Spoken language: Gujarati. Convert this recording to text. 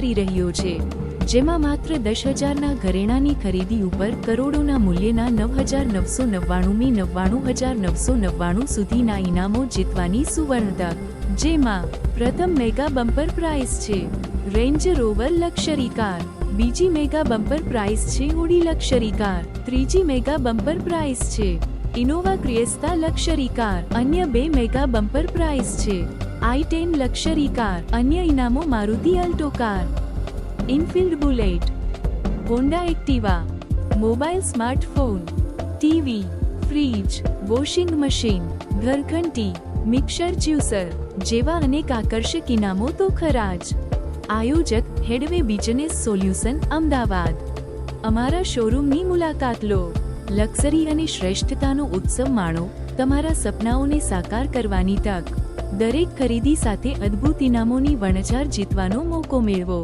કરી રહ્યો છે, જેમાં માત્ર 10,000ના ઘરેણાંની ખરીદી ઉપર કરોડોના મૂલ્યના 9,999 99,999 સુધીના ઇનામો જીતવાની સુવર્ણ તક, જેમાં પ્રથમ મેગા બમ્પર પ્રાઇઝ છે રેન્જ રોવર લક્ઝરી કાર, બીજી મેગા બમ્પર પ્રાઇઝ છે ઓડી લક્ઝરી કાર, ત્રીજી મેગા બમ્પર પ્રાઇઝ છે ઇનોવા ક્રિએસ્તા લક્ઝરી કાર, અન્ય 2 મેગા બમ્પર પ્રાઇઝ છે i10 લક્ઝરી કાર, અન્ય ઇનામો Maruti Alto car, Enfield Bullet, Honda Activa, mobile smartphone, TV, fridge, washing machine, ઘરઘંટી, મિક્સર જ્યુસર જેવા અનેક આકર્ષક ઇનામો તો ખરા જ। આયોજક હેડવે બિઝનેસ સોલ્યુશન અમદાવાદ। અમારા શોરૂમની મુલાકાત લો, લક્ઝરી અને શ્રેષ્ઠતાનો ઉત્સવ માણો, તમારા સપનાઓને સાકાર કરવાની તક, દરેક ખરીદી સાથે અદ્ભુત ઇનામોની વણઝાર જીતવાનો મોકો મેળવો।